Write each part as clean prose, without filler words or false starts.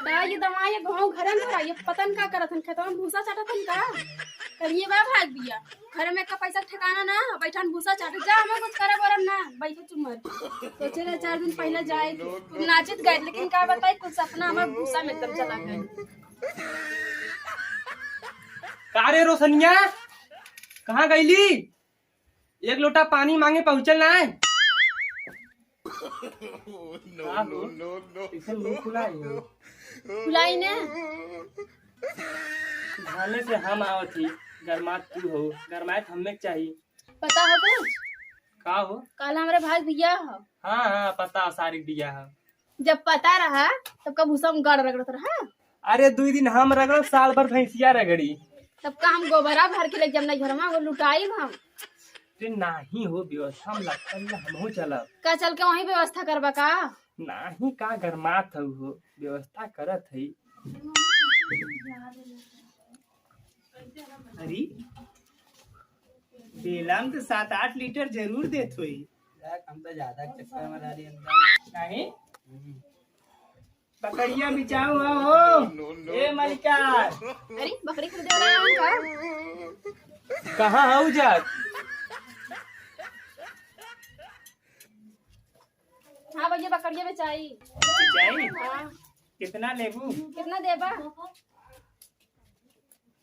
दादा ये दवा ये गाँव घर में ये पतन का करत हन खेतवा में भूसा चाटत हन का करिए बा भाग दिया घर में का पैसा ठिकाना ना बैठन भूसा चाटे जा हमें कुछ करे बोरम ना बैठे चुमर सोचे रहे 4 दिन पहले जाए नाचित गए लेकिन का बताई कुछ सपना हमार भूसा में एकदम चला गए। कारे रोशनिया कहाँ गईली? एक लोटा पानी मांगे पहुँचल ना है। खुलाई ने धाने से हम आवत थी गरमात तू हो गरमात हमें चाहिए पता है कुछ का हो? कल हमारे भाई भैया हो। हाँ हाँ पता सारी दिया है। जब पता रहा तब का भूसा में गड़ रगड़त रहा। अरे 2 दिन हम रगड़ साल भर भैंसिया रगड़ी तब का हम गोबरा भर के ले जमना घर में वो लुटाई हम नहीं हो व्यवस्था हम लगता हम चलब का चल के वहीं व्यवस्था करबा का नहीं का गरमात हो व्यवस्था करत है। अरे बेलाम तो 7-8 लीटर जरूर देत होई। हम तो ज्यादा चक्कर में डाली नहीं बकरिया बिचाऊ हो ए मलिकार। अरे बकरी खरीदे वाला है का कहाँ हो जात? हाँ भैया बकरिया बेचाई बिचाई हाँ कितना लेबू? कितना देबा?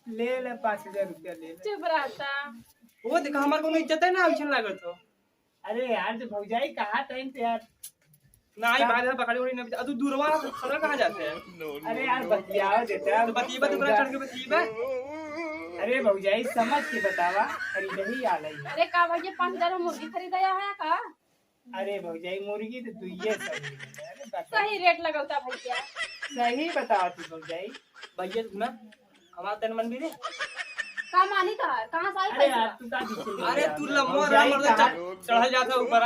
ले ले 5000 रुपया ले ले। चुप रहता वो देखा हमारे को इज्जत है ना अइसन लागत हो। अरे यार तो भौजाई कहा टाइम पे यार नहीं बाहर है पकड़ी हुई नहीं तू दूरवा सर कहाँ जाते हैं? अरे यार बतियाओ देता तो बतीबा तो बड़ा चढ़ के बतीबा। अरे भौजाई समझ के बतावा खरीद ही आ रही है। अरे का भैया 5000 में मुर्गी खरीदाया है का अरे भौजाई मुर्गी तो दुइये सही है। सही रेट लगाता भैया सही बताओ तू भौजाई। भैया सुना हमारा तन मन भी रे। का मानी का कहां से अरे आई यार पैसा? तू का पीछे अरे तू लम्बो राम चढ़ जाता ऊपर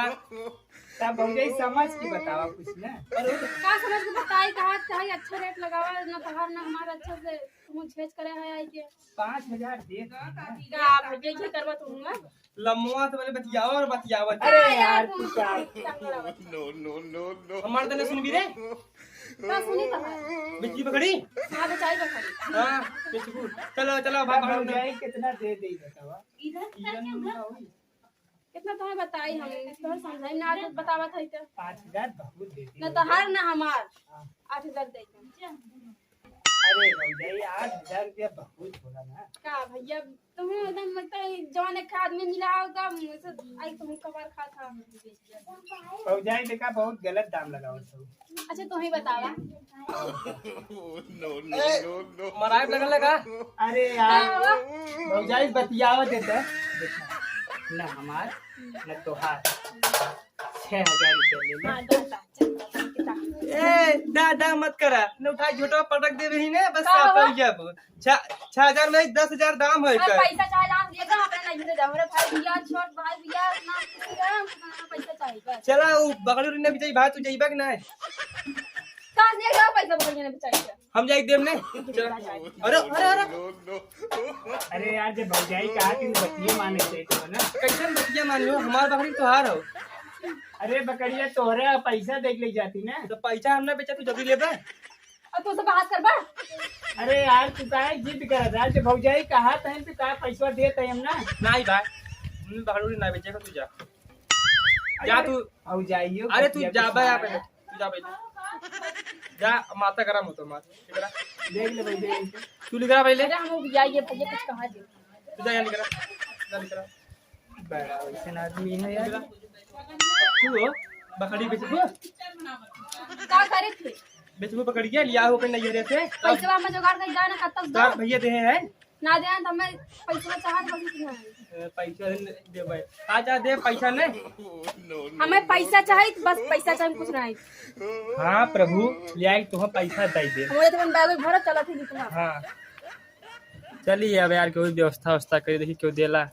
तब भौजाई समझ के बतावा कुछ ना। का समझ के बताई कहा चाहे अच्छा रेट लगावा ना तहार ना हमारा अच्छा से तुम छेज करे है आई के 5000 दे। का भैया ये करवा तुम ना लम्बो तो पहले बतियाओ और बतियावत। अरे यार तू क्या हमारे तने सुन भी रे का सुनी का बिजली पकड़ी। हां बेचाई बकरी हाँ बिल्कुल चलो चलो भाग भौजाई कितना दे दे बतावा। इधर कितना तुम्हें बताई हम तो समझाई ना आज बतावा था तो 5000 बहुत दे दे। ना तहार ना हमार 8000 दे के अरे भौजाई 8000 रुपया बहुत होला ना। का भैया तुम एकदम मतलब जवान एक आदमी मिला होगा मुझसे आई तुम कबार खा था भौजाई देखा बहुत गलत दाम लगाओ सब। अच्छा तुम ही बतावा मराई लगल लगा। अरे यार भौजाई बतियावा देता देखा ना हमार ना तोहार 6000 रुपया ले ले। हां दादा चल ए दादा मत करा न उठा झोटा पटक दे रही ने बस आप जब 6000 में 10000 दाम है कर पैसा चाहे लाख देगा अपना नहीं दे हमारे भाई भैया छोट भाई भैया ना पैसा चाहिए बस चला उ बगल ने भी भाई तू जइबा कि नहीं? कहां से गया पैसा भैया ने चाहिए हम जाई देम ने। अरे अरे अरे अरे यार जब भौजाई कहा कि बतिये माने चाहिए तो ना। कैसे बतिया मानियो हमार बकरी तोहार हो। अरे बकरिया तोहरे पैसा देख ले जाती ना। तो पैसा हमने बेचा तू जल्दी लेबा। और तू से बात करबा अरे यार तू काहे जिद कर रहा है? जब भौजाई कहा तहन पे का पैसा देते हम ना। नहीं भाई हम बकरी नहीं बेचेगा तू जा जा तू। भौजाइयो अरे तू जा बा यहाँ पे तू जा पहले जा माता गरम हो तो मात देख ले भौजाई। तू लिख रहा पहले अरे हम भैया ये भैया कुछ कहा दे तू जा यहाँ लिख रहा लिख रहा बड़ा वैसे आदमी है यार। तू हो बकरी बेचबो का करे थे बेचबो पकड़ के लिया हो के नहीं रे से पैसा हम जुगाड़ कर जाना कब तक दार भैया दे हैं ना दे तो हमें पैसा चाहत बसी नहीं पैसा दे भाई आजा दे पैसा ने हमें पैसा चाहिए बस पैसा चाहिए कुछ नहीं हाँ प्रभु लिया तो पैसा दे दे। हमारे तो बैग भरा चला थी निकला हाँ चलिए अब यार कोई व्यवस्था करे देखी क्यों देला।